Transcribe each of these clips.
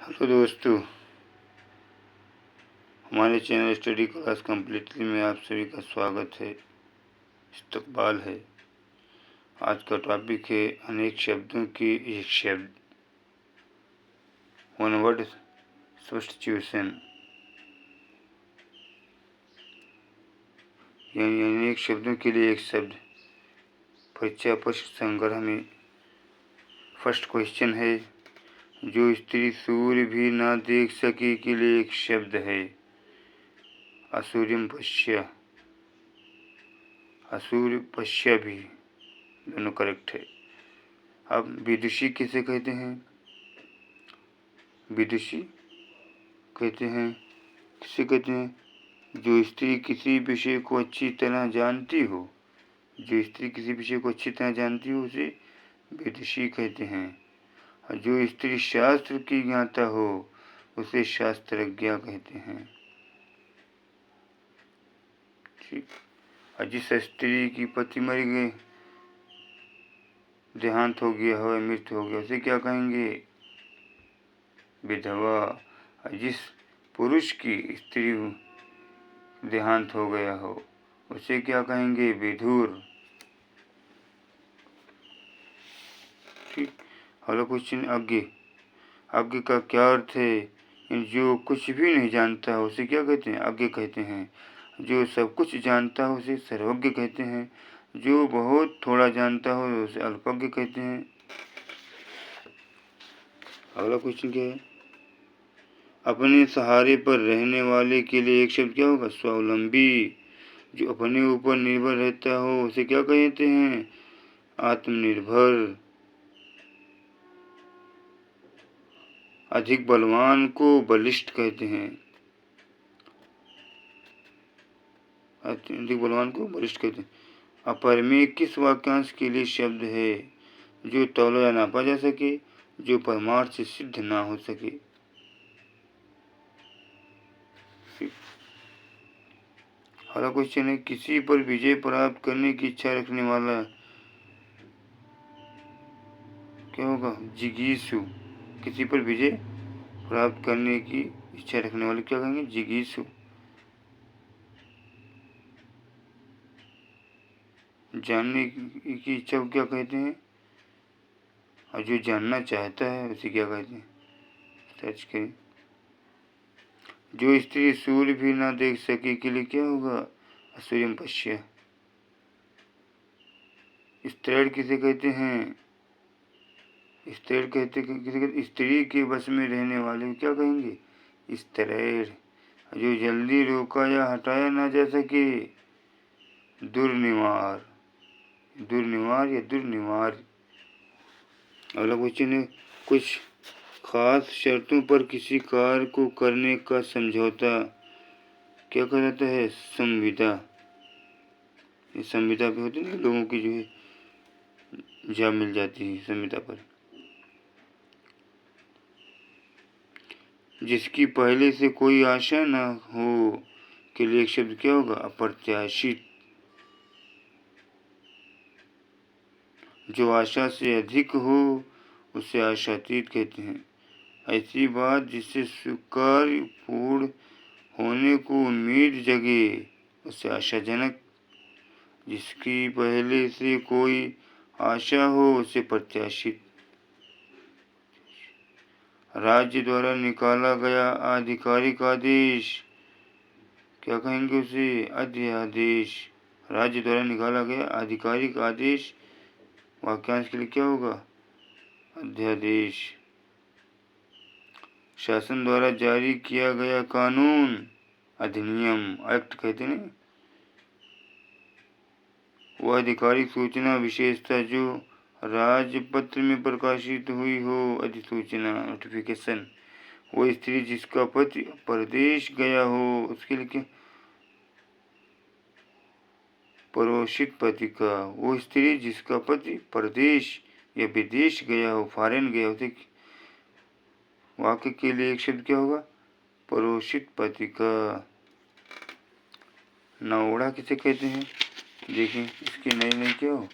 Hello दोस्तों, हमारे channel study class completely में आप सभी का स्वागत है, इस्तकबाल है। आज का टॉपिक है अनेक शब्दों की एक शब्द, वन वर्ड सब्स्टिट्यूशन, यानी अनेक शब्दों के लिए एक शब्द। परीक्षा प्रश्न संग्रह में फर्स्ट क्वेश्चन है, जो स्त्री सूर्य भी ना देख सके के लिए एक शब्द है। असूर्यम पश्य, असूर्य पश्य भी दोनों करेक्ट है। अब विदुषी किसे कहते हैं? विदुषी कहते हैं, किसे कहते हैं? जो स्त्री किसी विषय को अच्छी तरह जानती हो, जो स्त्री किसी विषय को अच्छी तरह जानती हो उसे विदुषी कहते हैं। और जो स्त्री शास्त्र की ज्ञाता हो उसे शास्त्रज्ञा कहते हैं। ठीक। और जिस स्त्री की पति मर गए, देहांत हो गया हो, मृत्यु हो गया, उसे क्या कहेंगे? विधवा। और जिस पुरुष की स्त्री देहांत हो गया हो उसे क्या कहेंगे? विधुर। ठीक। अगला क्वेश्चन, आगे। आगे का क्या अर्थ है? जो कुछ भी नहीं जानता हो उसे क्या कहते हैं? आगे कहते हैं। जो सब कुछ जानता हो उसे सर्वज्ञ कहते हैं। जो बहुत थोड़ा जानता हो उसे अल्पज्ञ कहते हैं। अगला क्वेश्चन क्या है? अपने सहारे पर रहने वाले के लिए एक शब्द क्या होगा? स्वावलंबी। जो अपने ऊपर निर्भर रहता हो उसे क्या कहते हैं? आत्मनिर्भर। अधिक बलवान को बलिष्ठ कहते हैं। अधिक बलवान को बलिष्ठ कहते हैं। अपर में किस वाक्यांश के लिए शब्द है? जो तौला या नापा जा सके, जो परमार्थ से सिद्ध ना हो सके। अगला क्वेश्चन है, किसी पर विजय प्राप्त करने की इच्छा रखने वाला क्या होगा? जिगीषु। किसी पर विजय प्राप्त करने की इच्छा रखने वाले क्या कहेंगे? जिगीषु। जानने की इच्छा को क्या कहते हैं? और जो जानना चाहता है उसे क्या कहते हैं? सर्च करें। जो स्त्री सूर्य भी ना देख सके के लिए क्या होगा? असूर्यम पश्य। स्त्रीण किसे कहते हैं? स्त्रीण कहते किसे कहते? स्त्री के बस में रहने वाले को क्या कहेंगे? स्त्रीण। जो जल्दी रोका या हटाया ना जा सके, दुर्निवार। दुर्निवार या दुर्निवार। अगला क्वेश्चन है, कुछ खास शर्तों पर किसी कार्य को करने का समझौता क्या कहलाता है? संविदा। ये संविदा पे होती है लोगों की, जो है जॉब मिल जाती है संविदा पर। जिसकी पहले से कोई आशा न हो के लिए एक शब्द क्या होगा? अप्रत्याशित। जो आशा से अधिक हो उसे आशातीत कहते हैं। ऐसी बात जिससे स्वीकार्य पूर्ण होने को उम्मीद जगे उसे आशाजनक। जिसकी पहले से कोई आशा हो उसे प्रत्याशित। राज्य द्वारा निकाला गया आधिकारिक आदेश क्या कहेंगे उसे? अध्यादेश। राज्य द्वारा निकाला गया आधिकारिक आदेश वाक्यांश के लिए क्या होगा? अध्यादेश। शासन द्वारा जारी किया गया कानून अधिनियम, एक्ट कहते हैं। वह आधिकारिक सूचना विशेषता जो राजपत्र में प्रकाशित हुई हो, अधिसूचना, नोटिफिकेशन। वो स्त्री जिसका पति परदेश गया हो उसके लिए क्या? परोषित पत्रिका। वो स्त्री जिसका पति परदेश या विदेश गया हो, फॉरेन गया हो, वाक्य के लिए एक शब्द क्या होगा? परोषित पत्रिका। नवोढ़ा किसे कहते हैं? देखें इसके नए नए क्या हो?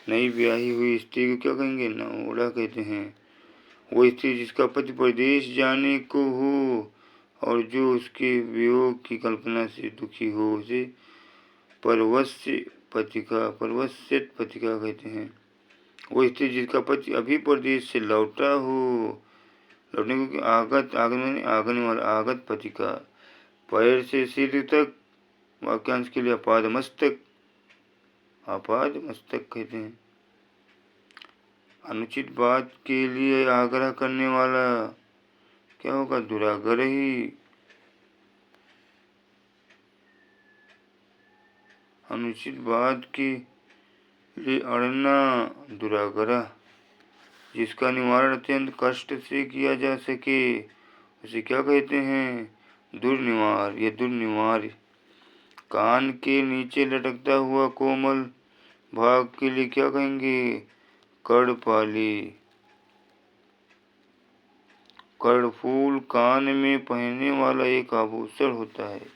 नई ब्याही हुई स्त्री को क्या कहेंगे? नवोढ़ा कहते हैं। वो स्त्री जिसका पति परदेश जाने को हो और जो उसके वियोग की कल्पना से दुखी हो उसे परवश्य पतिका कहते हैं। वो स्त्री जिसका पति अभी परदेश से लौटा हो, लौटने को आगत पतिका। पैर से सिर तक वाक्यांश के लिए आपाद मस्तक कहते हैं। अनुचित बात के लिए आग्रह करने वाला क्या होगा? दुराग्रही। अनुचित बात के लिए अड़ना, दुराग्रह। जिसका निवारण अत्यंत कष्ट से किया जा सके उसे क्या कहते हैं? दुर्निवार या दुर्निवार। कान के नीचे लटकता हुआ कोमल भाग के लिए क्या कहेंगे? कर्णपाली। कर्णफूल कान में पहनने वाला एक आभूषण होता है।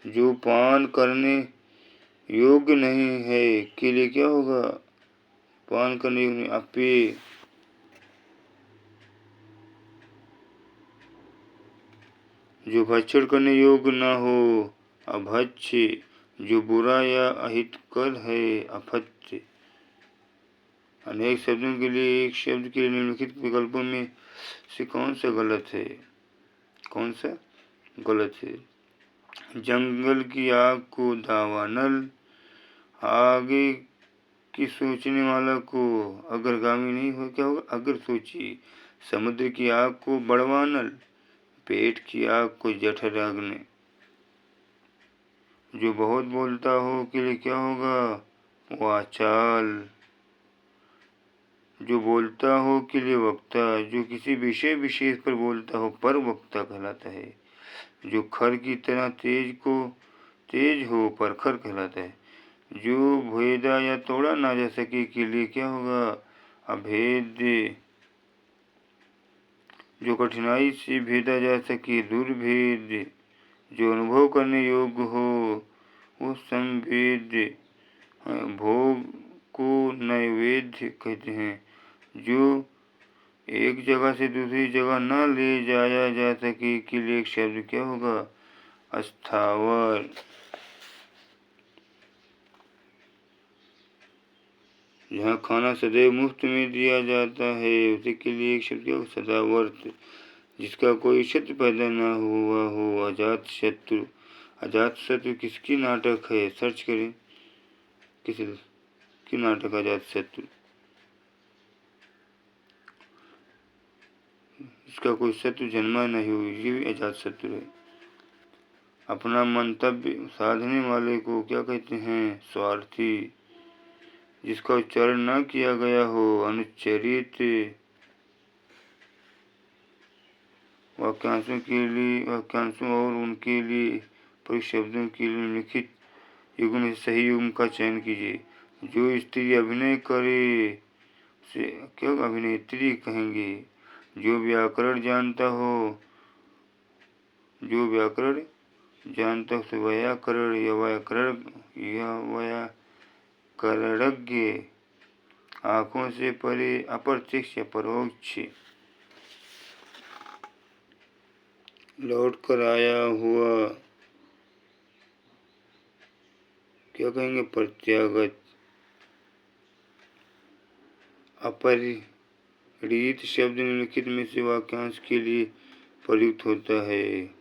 जो पान करने योग्य नहीं है के लिए क्या होगा? पान करने योग्य नहीं, अपेय। जो भक्षण करने योग्य न हो, अभक्ष्य। जो बुरा या अहितकर है, अपथ्य। अनेक शब्दों के लिए एक शब्द के निम्नलिखित विकल्पों में से कौन सा गलत है? जंगल की आग को दावानल, आगे की सोचने वाला को अग्रगामी नहीं हो, क्या होगा? अग्र सोची। समुद्र की आग को बड़वानल, पेट की आग को जठराग्नि। जो बहुत बोलता हो के लिए क्या होगा? वाचाल। जो बोलता हो के लिए वक्ता। जो किसी विषय विशेष पर बोलता हो पर वक्ता कहलाता है। जो खर की तरह तेज हो परखर कहलाता है। जो भेदा या तोड़ा ना जा सके के लिए क्या होगा? अभेद्य। जो कठिनाई से भेदा जा सके, दुर्भेद्य। जो अनुभव करने योग्य हो वो संवेद्य। भोग को नैवेद्य कहते हैं। जो एक जगह से दूसरी जगह न ले जाया जा सके के लिए एक शब्द क्या होगा? अस्थावर। जहाँ खाना सदैव मुफ्त में दिया जाता है उसी के लिए एक शब्द क्या होगा? सदावर्त। जिसका कोई शत्रु पैदा न हुआ हो, अजात शत्रु। अजात शत्रु किसकी नाटक है? सर्च करें किसकी नाटक अजात शत्रु। इसका कोई शत्रु जन्मा नहीं हो, ये भी अजात शत्रु है। अपना मंतव्य साधने वाले को क्या कहते हैं? स्वार्थी। जिसका उच्चारण न किया गया हो, अनुच्चरित। वाक्यांशों और उनके लिए प्रयुक्त शब्दों के लिए निम्नलिखित युग्म में सही युग्म का चयन कीजिए। जो स्त्री अभिनय करे उसे क्या अभिनेत्री कहेंगे। जो व्याकरण जानता हो उसे व्याकरण या व्याकरणज्ञ। आँखों से परे अप्रत्यक्ष या परोक्ष। लौट कर आया हुआ क्या कहेंगे? प्रत्यागत। अपरिहित शब्द निम्नलिखित में से वाक्यांश के लिए प्रयुक्त होता है।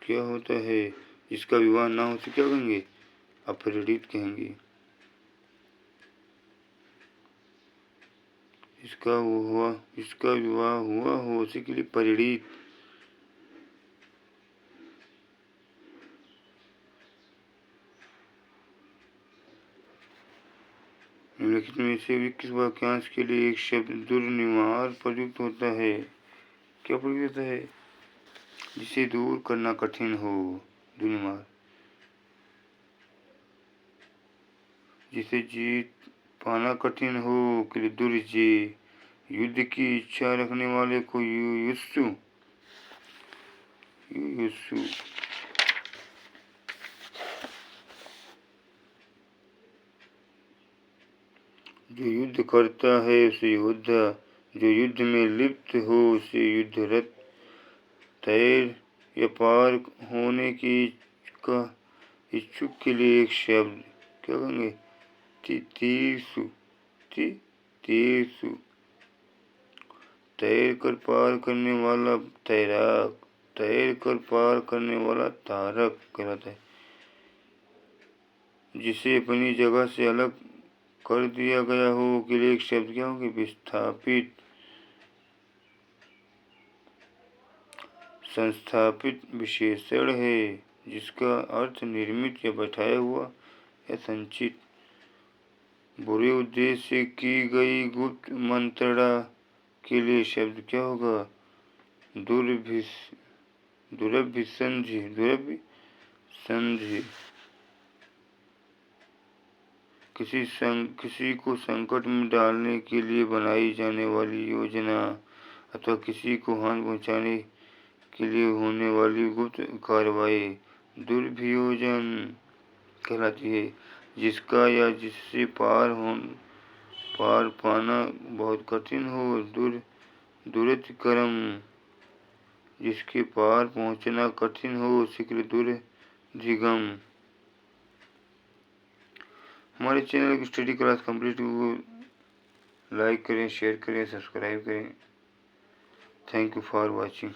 क्या होता है? जिसका विवाह ना हो तो क्या कहेंगे? अपरिहित कहेंगे। इसका विवाह हुआ हो उसी के लिए परिणीत। निम्नलिखित में से किस वाक्यांश के लिए एक शब्द दुर्निवार प्रयुक्त होता है? क्या प्रयुक्त होता है? जिसे दूर करना कठिन हो, दुर्निवार। जिसे जीत पाना कठिन हो के लिए दुर्जय। युद्ध की इच्छा रखने वाले को युयुत्सु। जो युद्ध करता है उसे योद्धा, जो युद्ध में लिप्त हो उसे युद्धरत। तैर या पार होने की का इच्छुक के लिए एक शब्द क्या कहेंगे? तीसु। तीसु। तैर कर पार करने वाला तैराक, तैर कर पार करने वाला तारक कहलाता है। जिसे अपनी जगह से अलग कर दिया गया हो के लिए एक शब्द क्या होंगे? विस्थापित। संस्थापित विशेषण है जिसका अर्थ निर्मित या बैठाया हुआ या संचित। बुरे उद्देश्य से की गई गुप्त मंत्रणा के लिए शब्द क्या होगा? दुरभिसंधि। किसी को संकट में डालने के लिए बनाई जाने वाली योजना अथवा किसी को हानि पहुंचाने के लिए होने वाली गुप्त कार्रवाई दुर्भियोजन कहलाती है। जिसका या जिससे पार पाना बहुत कठिन हो। दुरतिक्रम, जिसके पार पहुंचना कठिन हो उसी के लिए दुर्धिगम। हमारे चैनल की स्टडी क्लास कंप्लीट को लाइक करें, शेयर करें, सब्सक्राइब करें। Thank you for watching.